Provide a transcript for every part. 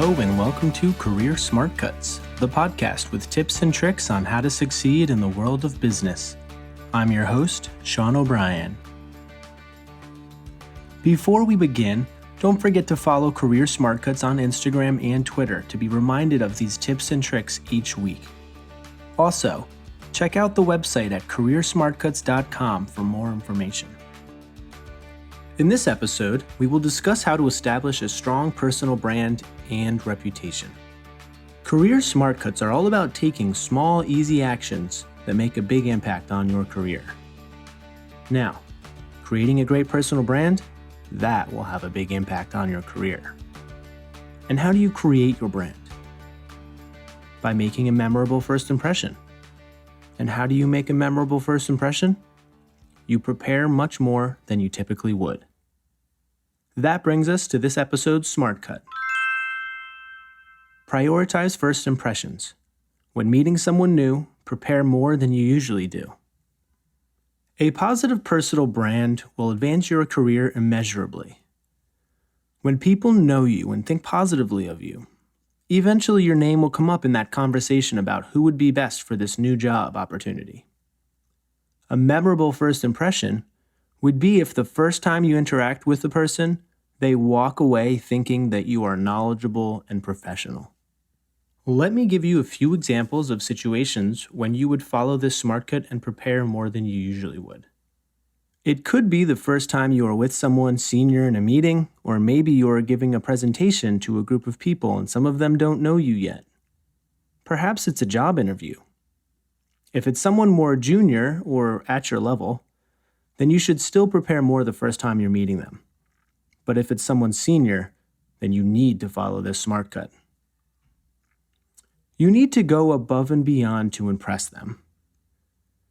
Hello and welcome to Career Smartcuts, the podcast with tips and tricks on how to succeed in the world of business. I'm your host, Sean O'Brien. Before we begin, don't forget to follow Career Smartcuts on Instagram and Twitter to be reminded of these tips and tricks each week. Also, check out the website at careersmartcuts.com for more information. In this episode, we will discuss how to establish a strong personal brand and reputation. Career Smartcuts are all about taking small, easy actions that make a big impact on your career. Now, creating a great personal brand, that will have a big impact on your career. And how do you create your brand? By making a memorable first impression. And how do you make a memorable first impression? You prepare much more than you typically would. That brings us to this episode's Smart Cut. Prioritize first impressions. When meeting someone new, prepare more than you usually do. A positive personal brand will advance your career immeasurably. When people know you and think positively of you, eventually your name will come up in that conversation about who would be best for this new job opportunity. A memorable first impression would be if the first time you interact with the person, they walk away thinking that you are knowledgeable and professional. Let me give you a few examples of situations when you would follow this Smart Cut and prepare more than you usually would. It could be the first time you are with someone senior in a meeting, or maybe you are giving a presentation to a group of people and some of them don't know you yet. Perhaps it's a job interview. If it's someone more junior or at your level, then you should still prepare more the first time you're meeting them. But if it's someone senior, then you need to follow this Smart Cut. You need to go above and beyond to impress them.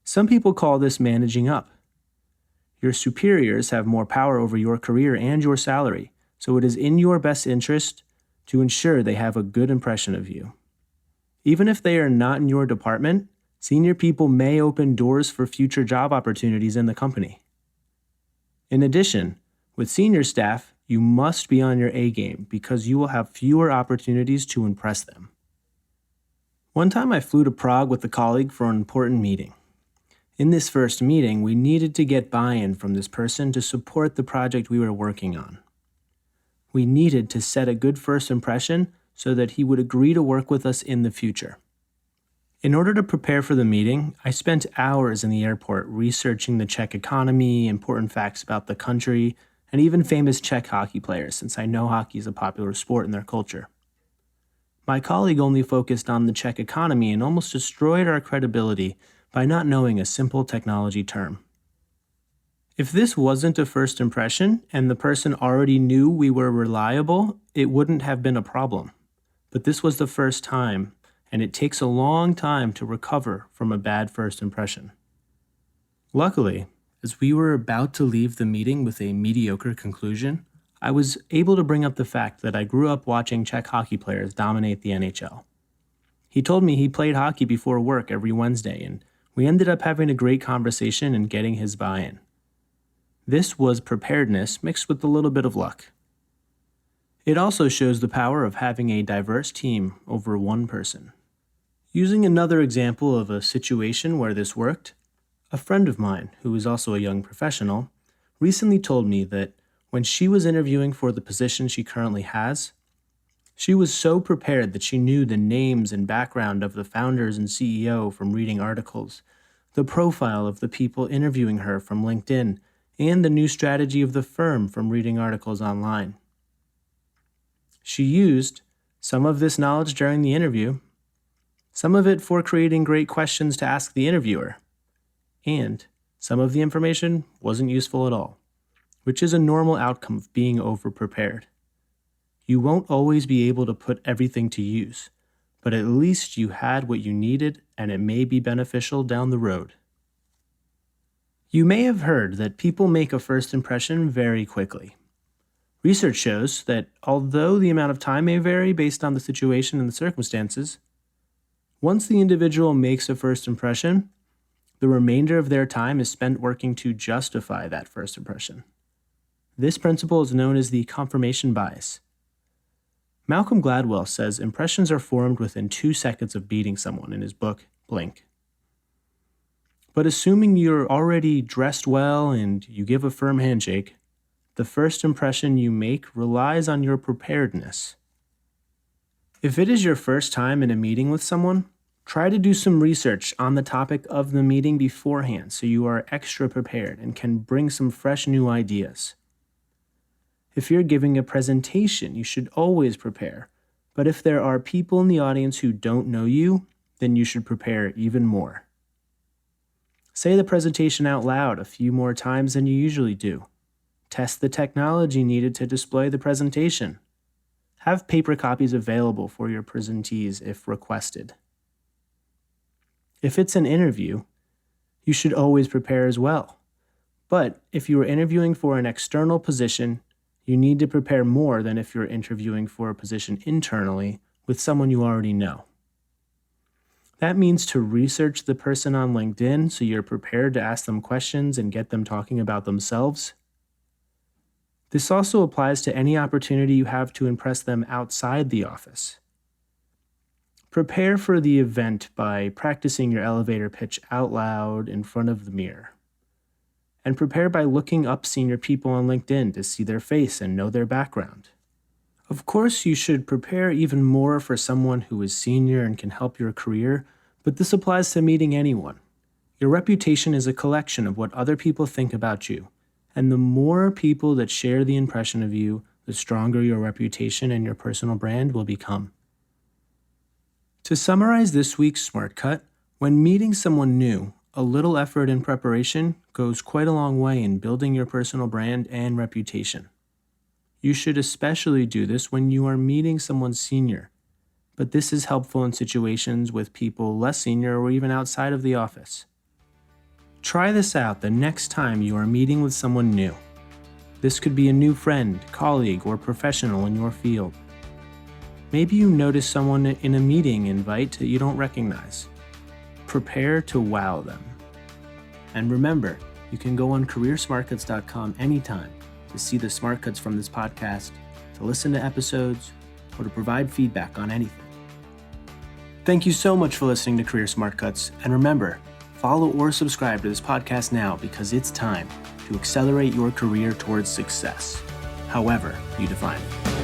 Some people call this managing up. Your superiors have more power over your career and your salary, so it is in your best interest to ensure they have a good impression of you. Even if they are not in your department, senior people may open doors for future job opportunities in the company. In addition, with senior staff, you must be on your A game because you will have fewer opportunities to impress them. One time I flew to Prague with a colleague for an important meeting. In this first meeting, we needed to get buy-in from this person to support the project we were working on. We needed to set a good first impression so that he would agree to work with us in the future. In order to prepare for the meeting, I spent hours in the airport researching the Czech economy, important facts about the country, and even famous Czech hockey players, since I know hockey is a popular sport in their culture. My colleague only focused on the Czech economy and almost destroyed our credibility by not knowing a simple technology term. If this wasn't a first impression and the person already knew we were reliable, it wouldn't have been a problem. But this was the first time, and it takes a long time to recover from a bad first impression. Luckily, as we were about to leave the meeting with a mediocre conclusion, I was able to bring up the fact that I grew up watching Czech hockey players dominate the NHL. He told me he played hockey before work every Wednesday, and we ended up having a great conversation and getting his buy-in. This was preparedness mixed with a little bit of luck. It also shows the power of having a diverse team over one person. Using another example of a situation where this worked, a friend of mine, who is also a young professional, recently told me that when she was interviewing for the position she currently has, she was so prepared that she knew the names and background of the founders and CEO from reading articles, the profile of the people interviewing her from LinkedIn, and the new strategy of the firm from reading articles online. She used some of this knowledge during the interview, some of it for creating great questions to ask the interviewer, and some of the information wasn't useful at all, which is a normal outcome of being over-prepared. You won't always be able to put everything to use, but at least you had what you needed and it may be beneficial down the road. You may have heard that people make a first impression very quickly. Research shows that although the amount of time may vary based on the situation and the circumstances, once the individual makes a first impression, the remainder of their time is spent working to justify that first impression. This principle is known as the confirmation bias. Malcolm Gladwell says impressions are formed within 2 seconds of meeting someone in his book, Blink. But assuming you're already dressed well and you give a firm handshake, the first impression you make relies on your preparedness. If it is your first time in a meeting with someone, try to do some research on the topic of the meeting beforehand so you are extra prepared and can bring some fresh new ideas. If you're giving a presentation, you should always prepare, but if there are people in the audience who don't know you, then you should prepare even more. Say the presentation out loud a few more times than you usually do. Test the technology needed to display the presentation. Have paper copies available for your presentees if requested. If it's an interview, you should always prepare as well. But if you are interviewing for an external position, you need to prepare more than if you're interviewing for a position internally with someone you already know. That means to research the person on LinkedIn so you're prepared to ask them questions and get them talking about themselves. This also applies to any opportunity you have to impress them outside the office. Prepare for the event by practicing your elevator pitch out loud in front of the mirror. And prepare by looking up senior people on LinkedIn to see their face and know their background. Of course, you should prepare even more for someone who is senior and can help your career, but this applies to meeting anyone. Your reputation is a collection of what other people think about you, and the more people that share the impression of you, the stronger your reputation and your personal brand will become. To summarize this week's Smart Cut, when meeting someone new, a little effort and preparation goes quite a long way in building your personal brand and reputation. You should especially do this when you are meeting someone senior, but this is helpful in situations with people less senior or even outside of the office. Try this out the next time you are meeting with someone new. This could be a new friend, colleague, or professional in your field. Maybe you notice someone in a meeting invite that you don't recognize. Prepare to wow them. And remember, you can go on careersmartcuts.com anytime to see the Smart Cuts from this podcast, to listen to episodes, or to provide feedback on anything. Thank you so much for listening to Career Smart Cuts, and remember, follow or subscribe to this podcast now because it's time to accelerate your career towards success, however you define it.